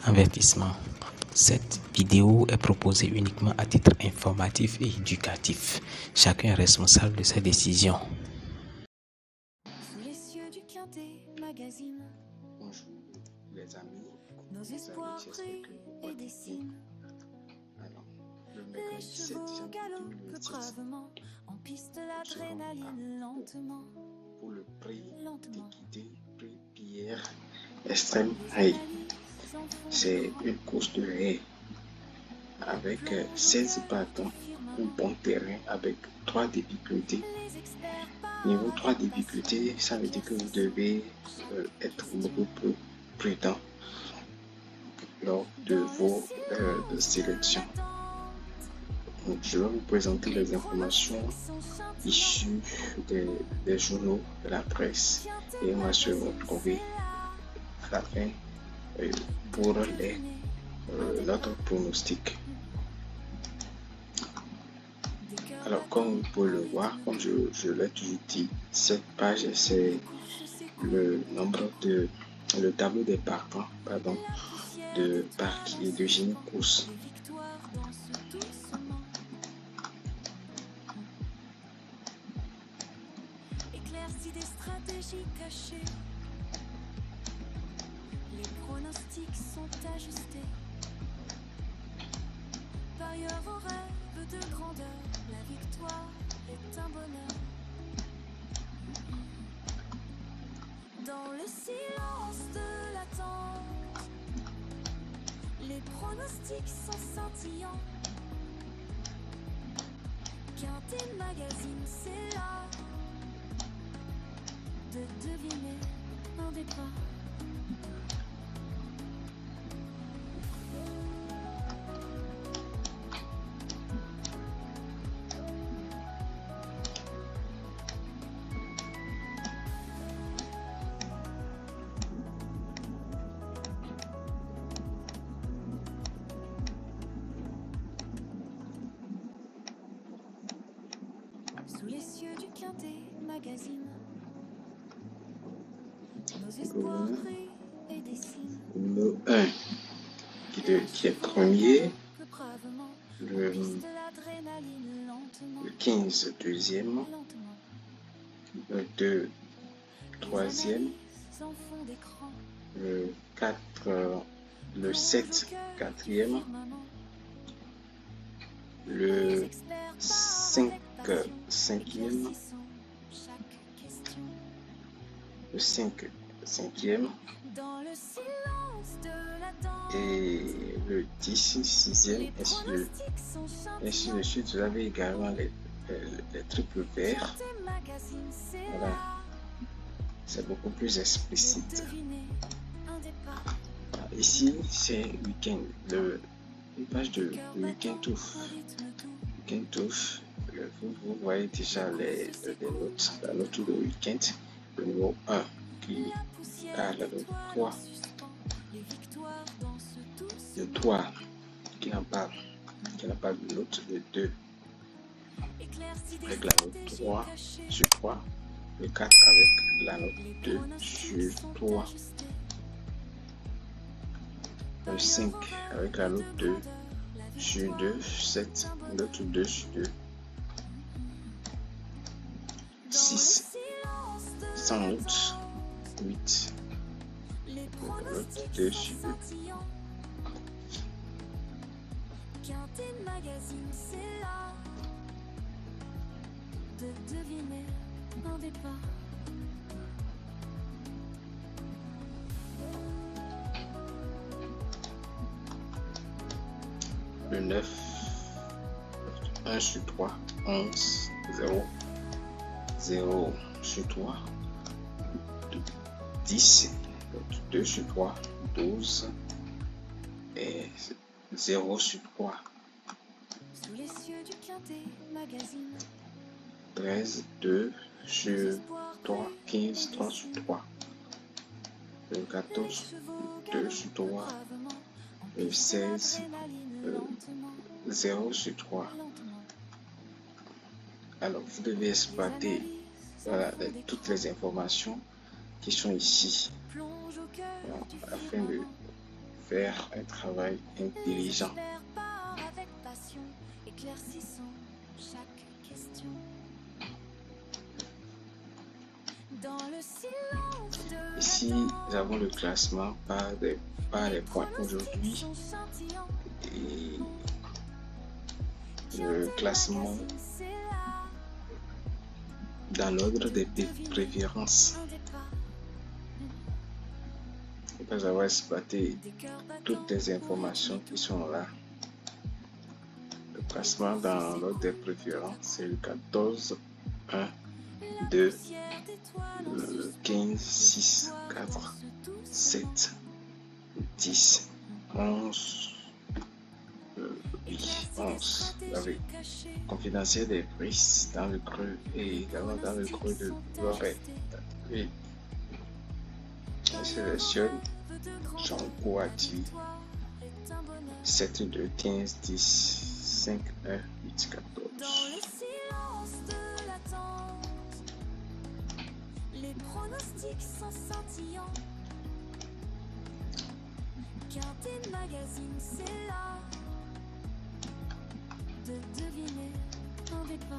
Avertissement. Cette vidéo est proposée uniquement à titre informatif et éducatif. Chacun est responsable de ses décisions. Sous les cieux du Quintet Magazine. Bonjour les amis. Nos espoirs brillent et dessinent. Alors, le Les mercredi 7 chevaux janvier galopent 2026, bravement. En piste l'adrénaline lentement. pour le prix Lentement. d'équité, prix Pierre Extrême Haie. C'est une course de haie avec 16 partants, un bon terrain avec 3 difficultés. Niveau 3 difficultés, ça veut dire que vous devez être beaucoup plus prudent lors de vos sélections. Donc, je vais vous présenter les informations issues des journaux de la presse et on va se retrouver à la fin pour notre pronostic. Alors, comme vous pouvez le voir, comme je l'ai toujours dit, cette page c'est le tableau des partants, de Parc et de Génie Course. Éclairci des stratégies cachées. Les pronostics sont ajustés. Parieurs au rêve de grandeur, la victoire est un bonheur. Dans le silence de l'attente, les pronostics sont scintillants. Quintet Magazine, c'est là de deviner un départ. Sous les cieux du Quintet Magazine, nos espoirs brillent et dessinent. Numéro 1 qui est premier, Que bravement, le piste l'adrénaline lentement. 15 deuxième, Lentement. le 2 troisième, Sans fond d'écran. le 4 le 7 quatrième, le 5 cinquième, le 5 cinquième Dans le silence de l'attente, et le 10 sixième, les pronostics sont ainsi scintillants. de suite. Vous avez également les triples verts. Quintet Magazine, c'est Voilà. là C'est beaucoup plus de explicite. deviner un départ. Voilà. Ici, c'est week-end, une page de Cœur week-end battant, touf. un rythme doux. Week-end touf. Vous voyez déjà les notes, la note de week-end. Le numéro 1 qui La poussière a la note d'étoiles 3. en suspens. Les victoires dansent tous. Le 3 qui n'a pas de note. Le 2 Éclairci des avec la note stratégies 3 cachées. sur 3. Le 4 avec la note Les 2 pronostics sur sont 3. ajustés. Le 5 avec la note 2 sur 2. 7, note 2 sur 2. 6 sans note. 8 Les note pronostics 2 sont sur 2. scintillants. Quintet Magazine, c'est là de deviner un départ. Le 9, 1 sur 3, 11, 0, 0 sur 3, 10, 2 sur 3, 12 et 0 sur 3, Sous les cieux du Quintet Magazine, 13, 2 nos sur espoirs 3, 15, 3 sur 3, le les 14, chevaux 2 galopent sur 3, bravement. En le piste 16, l'adrénaline lentement, 0 sur 3. lentement. Alors, vous devez exploiter toutes les informations qui sont ici Plonge au cœur du afin de faire un travail intelligent. J'espère part avec passion, éclaircissant chaque question. Dans le silence de Ici, nous avons le classement par les points aujourd'hui et le classement dans l'ordre des préférences. Après avoir exploité toutes les informations qui sont là, le classement dans l'ordre des préférences, c'est le 14, 1, 2, 15, 6, 4, 7, 10, 11, oui, 11, avec confidentiel des brises dans le creux et également dans le creux de l'oreille. Et je sélectionne Jean Kouati 7, 2, 15, 10, 5, 1, 8, 14. Dans le silence de l'attente, les pronostics sont scintillants. Quintet Magazine, c'est là de deviner un départ.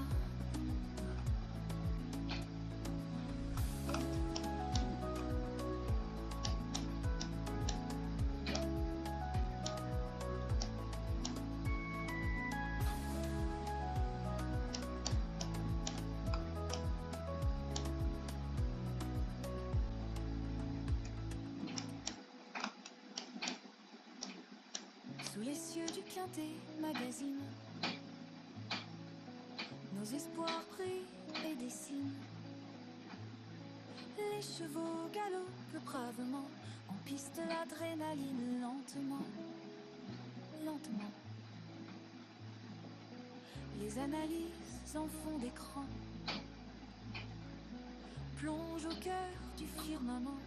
Sous les cieux du Quintet Magazine, nos espoirs brillent et dessinent. Les chevaux galopent bravement, en piste l'adrénaline lentement, lentement. Les analyses en fond d'écran plongent au cœur du firmament.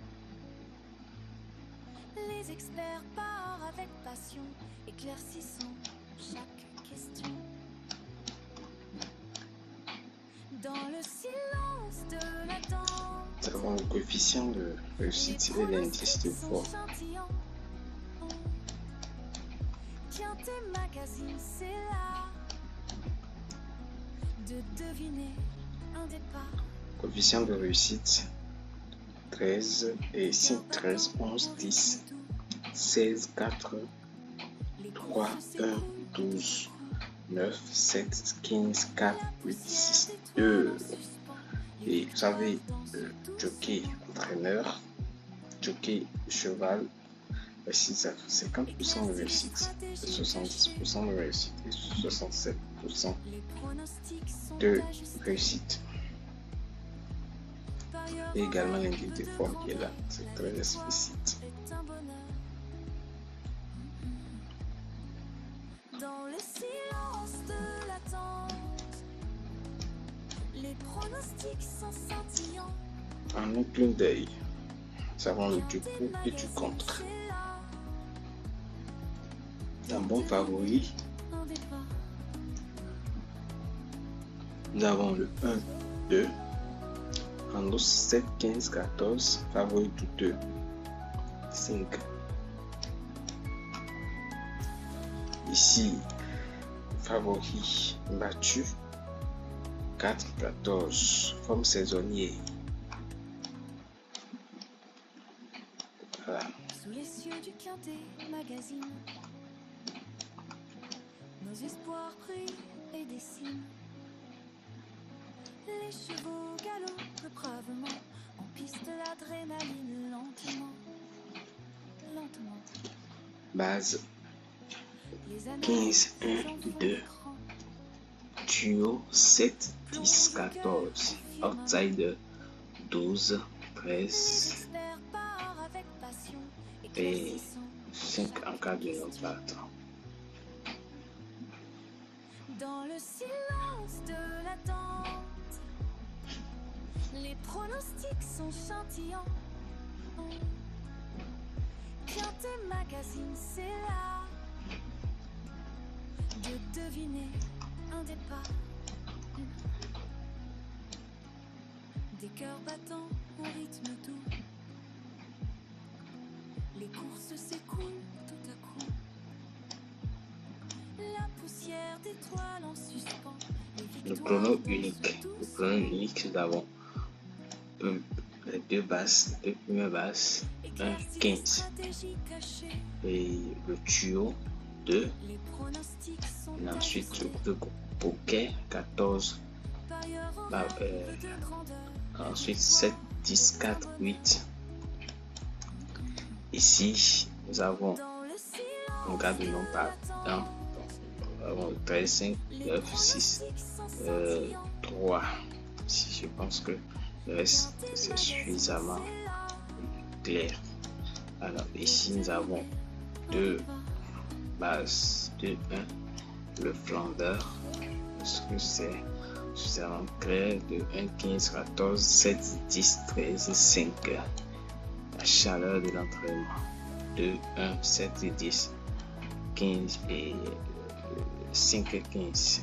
Les experts partent avec passion, éclaircissant chaque question. Dans le silence de l'attente, Nous avons le coefficient de réussite et l'indice de fort. Quintet Magazine, c'est là de deviner un départ. Coefficient de réussite 13 et 5, 13, 11, 10, 16, 4, 3, 1, 12, 9, 7, 15, 4, 8, 6, 2. Et vous savez, jockey entraîneur, jockey cheval, c'est 50% de réussite, 70% de réussite et 67% de réussite. Et également l'indice de forme qui est là, c'est très explicite. Dans le silence de l'attente, les pronostics sont scintillants. En un clin d'œil, nous avons le du pour et du contre. Dans bon favori, nous avons le 1, 2, en 7, 15, 14, favori douteux, 5. Ici, favori battu, 4, 14, forme saisonnier. Voilà. Sous les cieux du Quintet Magazine, nos espoirs brillent et dessinent. Les chevaux galopent bravement, en piste l'adrénaline lentement, lentement. Base Les 15, 1, analyses en fond 2. d'écran Duo 7, 10, 14. Outsider 12, 13 experts partent avec passion, et éclaircissant 5 en cas de non-partant. dans le silence de l'attente. Les pronostics sont scintillants. Quintet Magazine, c'est là de deviner un départ. Des cœurs battants au rythme doux. Les courses s'écoulent tout à coup. La poussière d'étoiles en suspens. Le pronom unique. Le pronom unique, nous avons les deux basses, les deux premières basses, 1, 15. Et le tuyau, 2. Et ensuite, le bouquet, 14. Ensuite, 7, 10, 4, 8. Ici, nous avons, on garde le nom par temps. Nous avons 13, 5, 9, 6, 3. Ici, je pense que le reste, c'est suffisamment clair. Alors, ici, nous avons 2 bases, 2, 1, le flambeur. Est-ce que c'est suffisamment clair? De 1, 15, 14, 7, 10, 13, 5. La chaleur de l'entraînement. 2, 1, 7 et 10, 15 et 5 et 15.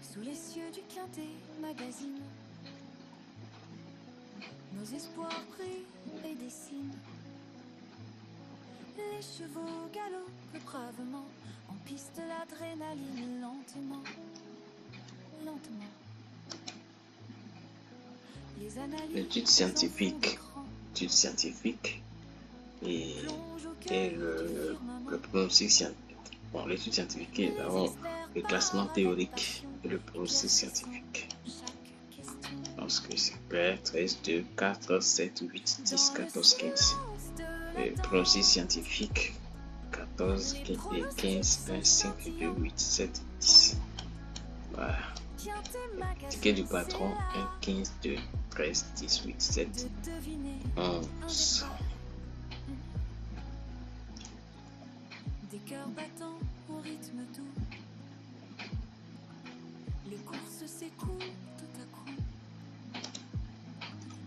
Sous les cieux du Quintet magazine, nos espoirs brillent et dessinent. Les chevaux galopent bravement, en piste l'adrénaline lentement, lentement. Les analyses L'étude scientifique et le pronostic scientifique. Bon, l'étude scientifique, nous avons le classement théorique et le pronostic scientifique. Je pense que c'est clair. 13, 2, 4, 7, 8, 10, 14, 15. Le pronostic scientifique, 14, 15, 1, 5, 2, 8, 7, 10. Voilà. Ticket du patron, 1, 15, 2, 13, 18, 7, 11. Des cœurs battants au rythme doux. Les courses s'écoulent tout à coup.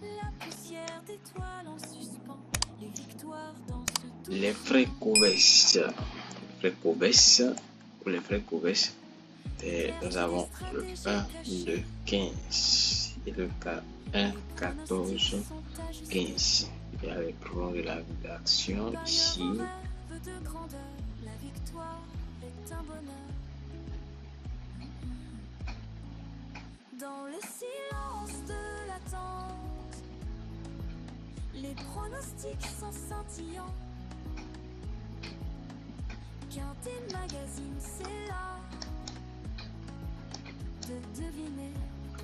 La poussière d'étoiles en suspens. Les victoires dansent tout. Les frais couverts. Pour les frais couverts, nous avons le 1, 2, 15 et le 1, 14, 15. Il y a les pronoms de la rédaction ici. De grandeur, la victoire est un bonheur. Dans le silence de l'attente, les pronostics sont scintillants. Quintet magazine, c'est là de deviner.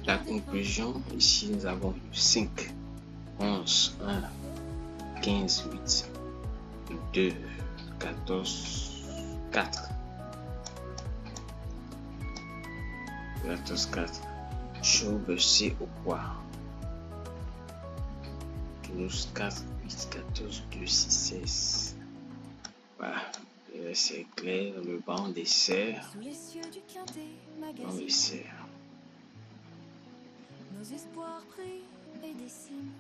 La conclusion, ici nous avons 5, 11, 1, 15, 8, 2, 14, 4. 14, 4. Chaube C au poids. 12, 4, 8, 14, 2, 6, 16. Voilà. C'est clair. Le banc dessert. Sous les cieux du Quintet Banc magazine, dessert. nos espoirs brillent et dessinent.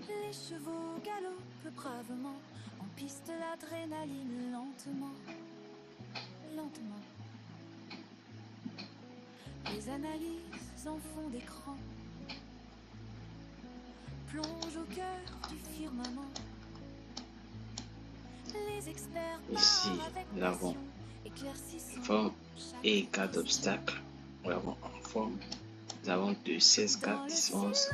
Les chevaux galopent bravement, en piste l'adrénaline lentement, lentement. Les analyses en fond d'écran plongent au cœur du firmament. Les experts Ici, parlent avec nous avons passion, éclaircissant forme chaque et cas d'obstacle. Nous avons en forme. Nous avons 2, 16, 4, 10, 11.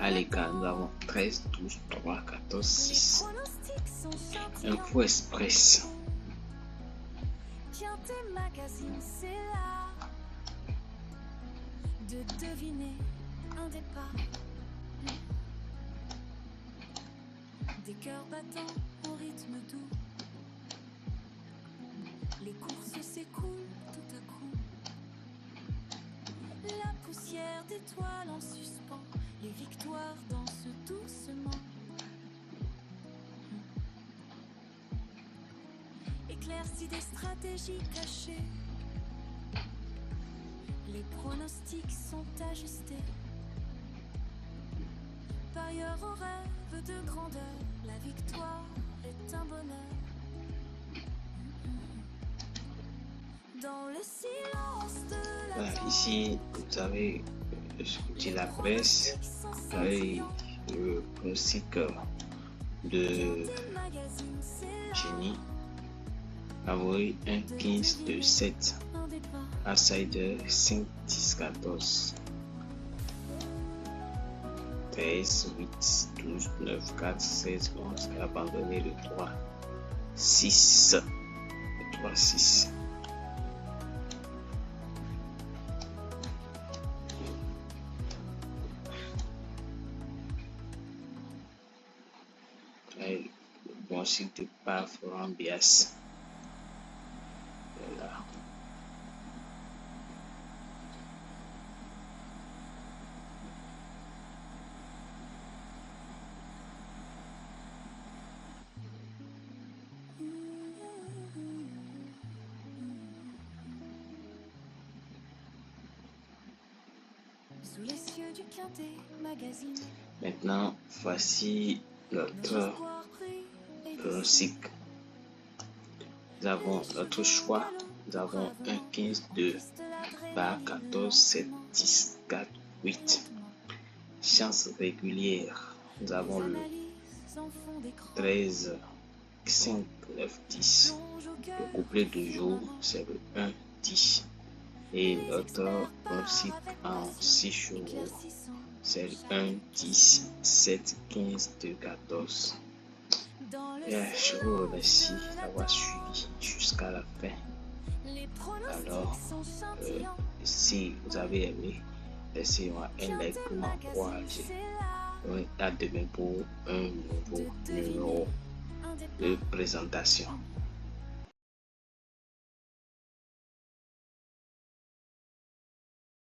À l'écart, nous avons 13, 12, 3, 14, 6. Info Express. Quintet magazine, c'est là de deviner un départ. Des cœurs battants au rythme doux. Les courses s'écoulent tout à coup. La poussière d'étoiles en suspens. Les victoires dansent doucement. Éclaircies des stratégies cachées. Les pronostics sont ajustés. Parieurs au rêve de grandeur, la victoire est un bonheur. Dans le silence de la Voilà, ici, vous avez de la presse et le pronostic de Génie. Favori 1, 15, 2, 7. Outsider 5, 10, 14. 13, 8, 12, 9, 4, 16, 11. Abandonné le 3, 6. Le 3, 6. Bon site de pas Florent Bias. Voilà. Sous les cieux du Quintet Magazine. Maintenant, voici notre pronostic. Nous avons notre choix. Nous avons 1, 15, 2, bar 14, 7, 10, 4, 8. Chance régulière. Nous avons le 13, 5, 9, 10. Le couplet du jour, c'est le 1, 10. Et notre pronostic en 6 jours, c'est le 1, 10, 7, 15, 2, 14. Je vous remercie d'avoir suivi jusqu'à la fin. Alors, si vous avez aimé, laissez-moi un like pour m'encourager. À demain pour un nouveau numéro de présentation.